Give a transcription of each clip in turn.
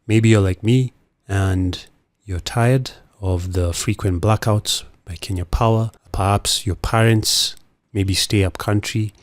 Maybe you're like me and you're tired of the frequent blackouts by Kenya Power. Perhaps your parents maybe stay up country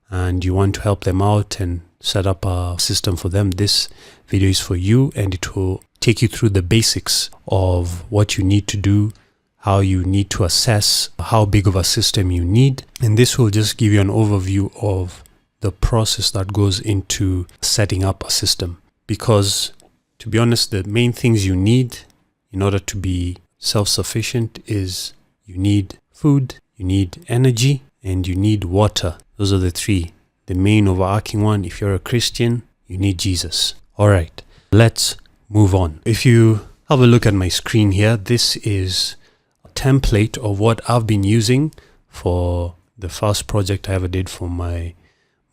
and you want to help them out and set up a system for them. This video is for you, and it will take you through the basics of what you need to do, how you need to assess how big of a system you need. And this will just give you an overview of the process that goes into setting up a system. Because to be honest, the main things you need in order to be self-sufficient is you need food, you need energy, and you need water. Those are the three. The main overarching one, if you're a Christian, you need Jesus. All right, let's move on. If you have a look at my screen here, this is a template of what I've been using for the first project I ever did for my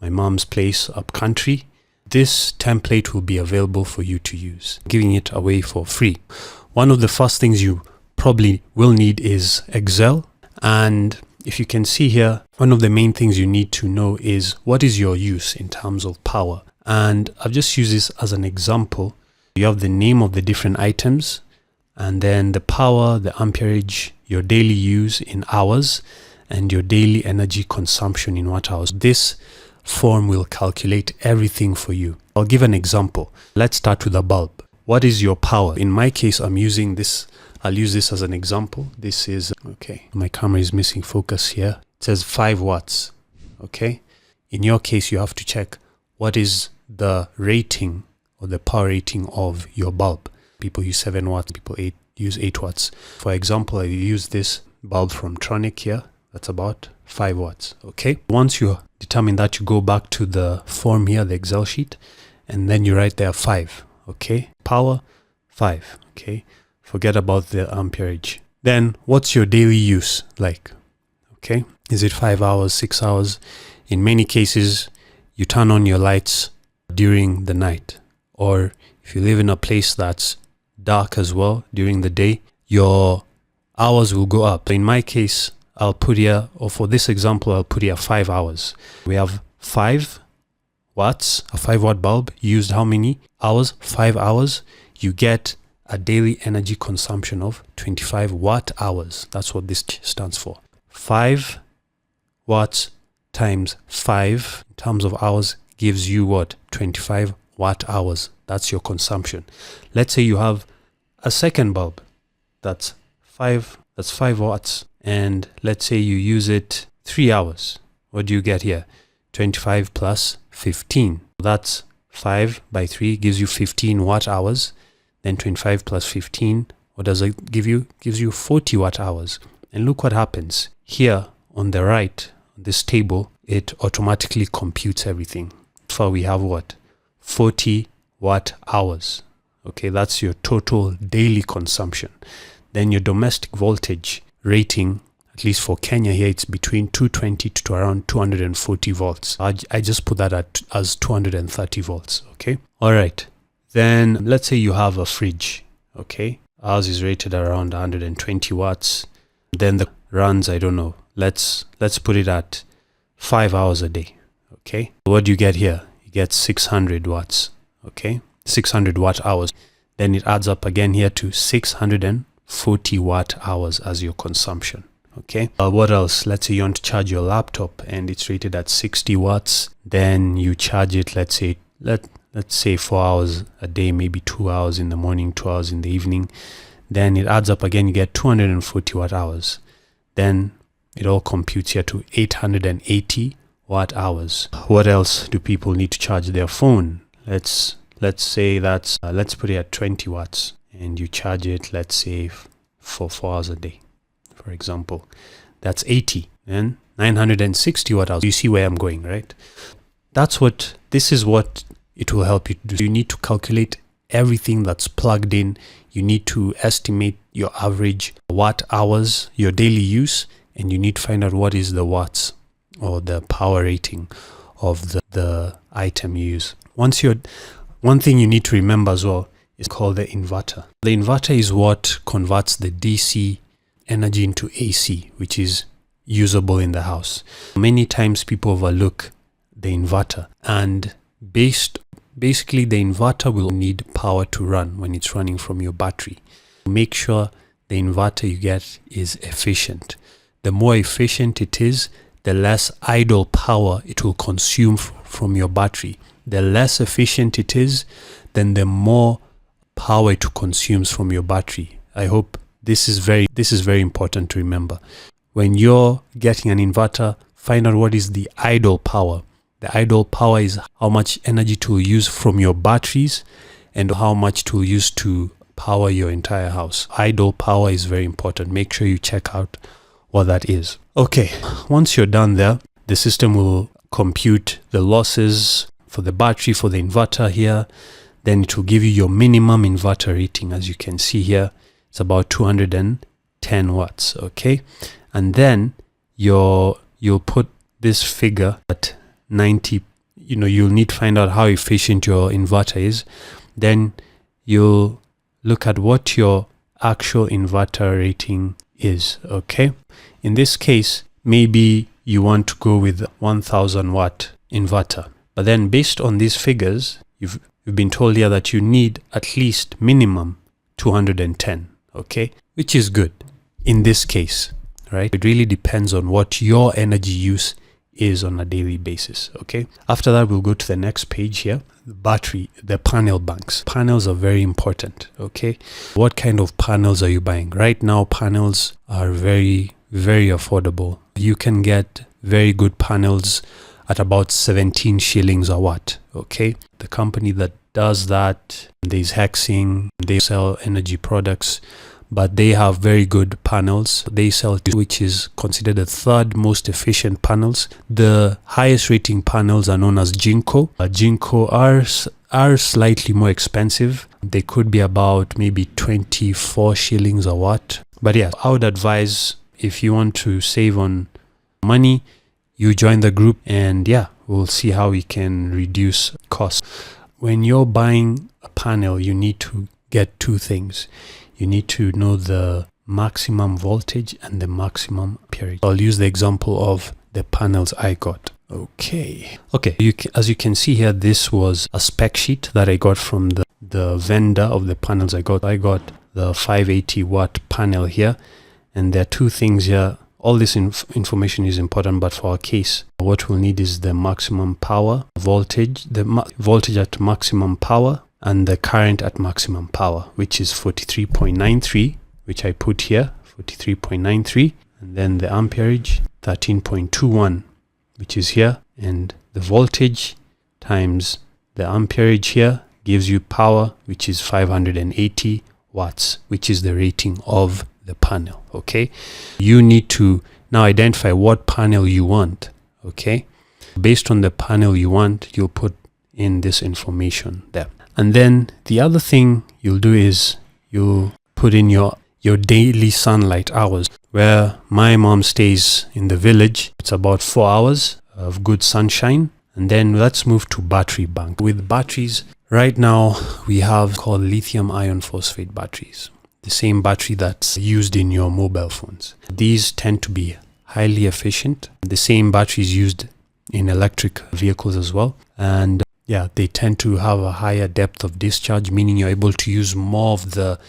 mom's place up country. This template will be available for you to use, giving it away for free. One of the first things you probably will need is Excel. And if you can see here, one of the main things you need to know is what is your use in terms of power. And I've just used this as an example. You have the name of the different items, and then the power, the amperage, your daily use in hours, and your daily energy consumption in watt hours. This form will calculate everything for you. I'll give an example. Let's start with a bulb. What is your power? In my case, I'm using this. I'll use this as an example. This is, okay, my camera is missing focus here. It says 5 watts, okay? In your case, you have to check what is the rating or the power rating of your bulb. People use 7 watts, people use 8 watts. For example, I use this bulb from Tronic here. That's about 5 watts, okay? Once you determine that, you go back to the form here, the Excel sheet, and then you write there 5, okay? Power, 5, okay? Forget about the amperage. Then what's your daily use like? Okay, is it 5 hours, 6 hours? In many cases, you turn on your lights during the night, or if you live in a place that's dark as well during the day, your hours will go up. In my case, I'll put here, or for this example, I'll put here 5 hours. We have 5 watts, a 5 watt bulb used how many hours? 5 hours. You get a daily energy consumption of 25 watt hours. That's what this stands for. 5 watts times 5 in terms of hours gives you what? 25 watt hours. That's your consumption. Let's say you have a second bulb that's 5 watts, and let's say you use it 3 hours. What do you get here? 25 plus 15. That's 5 by 3 gives you 15 watt hours. Then 25 plus 15, what does it give you? Gives you 40 watt hours. And look what happens. Here on the right, on this table, it automatically computes everything. So we have what? 40 watt hours. Okay, that's your total daily consumption. Then your domestic voltage rating, at least for Kenya here, it's between 220 to around 240 volts. I just put that as 230 volts, okay? All right. Then let's say you have a fridge, okay? Ours is rated around 120 watts. Then the runs, I don't know, let's put it at 5 hours a day, okay? What do you get here? You get 600 watts, okay? 600 watt hours. Then it adds up again here to 640 watt hours as your consumption, okay? What else? Let's say you want to charge your laptop and it's rated at 60 watts. Then you charge it, let's say 4 hours a day, maybe 2 hours in the morning, 2 hours in the evening. Then it adds up again, you get 240 watt hours. Then it all computes here to 880 watt hours. What else do people need to charge their phone? Let's say that's, let's put it at 20 watts and you charge it, let's say for 4 hours a day, for example. That's 80. Then 960 watt hours. You see where I'm going, right? This is what it will help you to do. You need to calculate everything that's plugged in. You need to estimate your average watt hours, your daily use, and you need to find out what is the watts or the power rating of the item you use. One thing you need to remember as well is called the inverter. The inverter is what converts the DC energy into AC, which is usable in the house. Many times people overlook the inverter, and based basically the inverter will need power to run when it's running from your battery. Make sure the inverter you get is efficient. The more efficient it is, the less idle power it will consume from your battery. The less efficient it is, then the more power it consumes from your battery. I hope this is very important to remember. When you're getting an inverter, find out what is the idle power. The idle power is how much energy it will use from your batteries and how much it will use to power your entire house. Idle power is very important. Make sure you check out what that is. Okay, once you're done there, the system will compute the losses for the battery, for the inverter here. Then it will give you your minimum inverter rating. As you can see here, it's about 210 watts. Okay, and then you'll put this figure at 90. You'll need to find out how efficient your inverter is. Then you'll look at what your actual inverter rating is. Okay, in this case, maybe you want to go with 1000 watt inverter, but then based on these figures, you've been told here that you need at least minimum 210. Okay, which is good in this case, right? It really depends on what your energy use is on a daily basis. Okay, after that, we'll go to the next page here. The panel banks. Panels are very important. Okay, what kind of panels are you buying? Right now, panels are very affordable. You can get very good panels at about 17 shillings a watt. Okay, the company that does that, there's Hexing, they sell energy products, but they have very good panels. They sell, which is considered the third most efficient panels. The highest rating panels are known as Jinko. Jinko are slightly more expensive. They could be about maybe 24 shillings a watt. But yeah, I would advise, if you want to save on money, you join the group, and yeah, we'll see how we can reduce costs. When you're buying a panel, you need to get two things. You need to know the maximum voltage and the maximum amperage. I'll use the example of the panels I got. Okay, as you can see here, this was a spec sheet that I got from the vendor of the panels I got. I got the 580 watt panel here, and there are two things here. All this information is important, but for our case, what we'll need is the maximum power voltage, voltage at maximum power, and the current at maximum power, which is 43.93, which I put here, 43.93, and then the amperage, 13.21, which is here, and the voltage times the amperage here gives you power, which is 580 watts, which is the rating of the panel. Okay, you need to now identify what panel you want. Okay, based on the panel you want, you'll put in this information there. And then the other thing you'll do is you'll put in your daily sunlight hours. Where my mom stays in the village, it's about 4 hours of good sunshine. And then let's move to battery bank. With batteries, right now we have called lithium iron phosphate batteries, the same battery that's used in your mobile phones. These tend to be highly efficient. The same batteries used in electric vehicles as well. And yeah, they tend to have a higher depth of discharge, meaning you're able to use more of the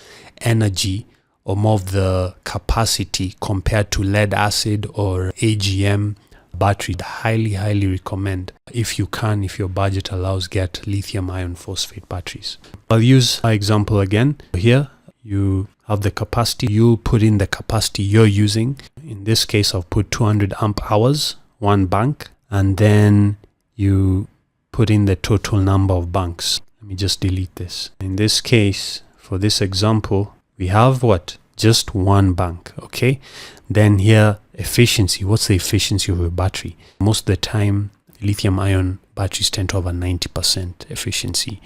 energy or more of the capacity compared to lead acid or AGM battery. Highly recommend, if you can, if your budget allows, get lithium iron phosphate batteries. I'll use my example again. Here you have the capacity. You put in the capacity you're using. In this case, I'll put 200 amp hours, one bank, and then you put in the total number of banks. Let me just delete this. In this case, for this example, we have what? Just one bank. Okay, then here, efficiency. What's the efficiency of a battery? Most of the time, lithium ion batteries tend to have a 90% efficiency.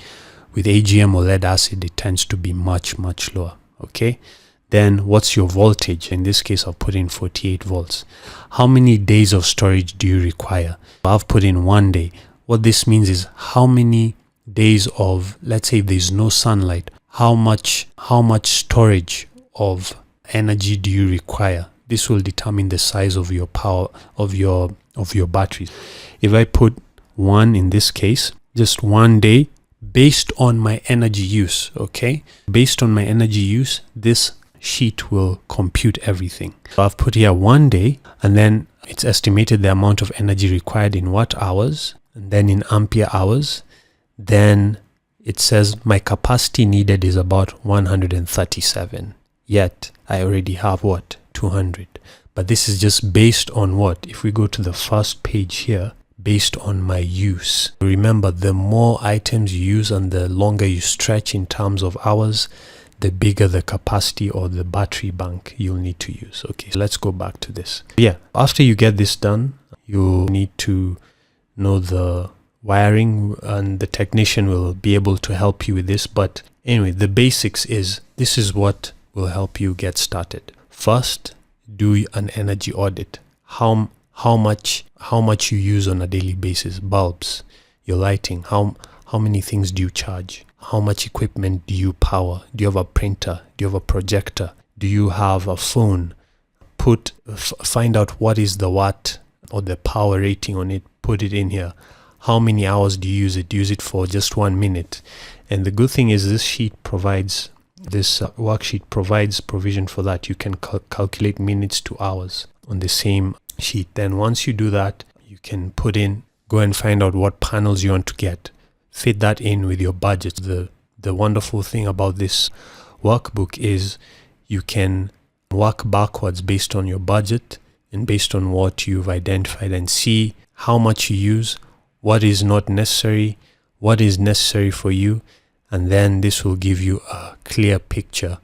With AGM or lead acid, it tends to be much lower. Okay, then what's your voltage? In this case, I'll put in 48 volts. How many days of storage do you require? I've put in 1 day. What this means is how many days of, let's say if there's no sunlight, how much storage of energy do you require? This will determine the size of your power of your batteries. If I put 1 in this case, just 1 day based on my energy use, okay? Based on my energy use, this sheet will compute everything. So I've put here 1 day, and then it's estimated the amount of energy required in watt hours, and then in ampere hours. Then it says my capacity needed is about 137. Yet I already have what? 200. But this is just based on what? If we go to the first page here, based on my use. Remember, the more items you use and the longer you stretch in terms of hours, the bigger the capacity or the battery bank you'll need to use. Okay, so let's go back to this. Yeah, after you get this done, you need to know the wiring, and the technician will be able to help you with this. But anyway, the basics is, this is what will help you get started. First, do an energy audit. How much you use on a daily basis. Bulbs, your lighting, how many things do you charge? How much equipment do you power? Do you have a printer? Do you have a projector? Do you have a phone? Find out what is the watt or the power rating on it. Put it in here. How many hours do you use it? Use it for just 1 minute. And the good thing is this worksheet provides provision for that. You can calculate minutes to hours on the same sheet. Then once you do that, you can go and find out what panels you want to get. Fit that in with your budget. The wonderful thing about this workbook is you can work backwards based on your budget and based on what you've identified, and see how much you use, what is not necessary, what is necessary for you, and then this will give you a clear picture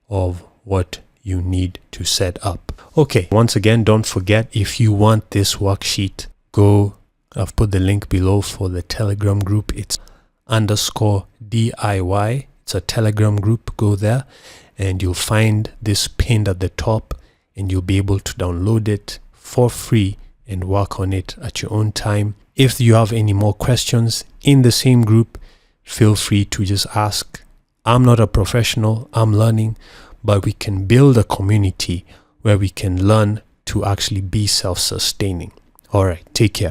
of what you need to set up. Okay, once again, don't forget, if you want this worksheet, I've put the link below for the Telegram group. It's _DIY. It's a Telegram group. Go there and you'll find this pinned at the top, and you'll be able to download it for free and work on it at your own time. If you have any more questions in the same group, feel free to just ask. I'm not a professional, I'm learning, but we can build a community where we can learn to actually be self-sustaining. All right, take care.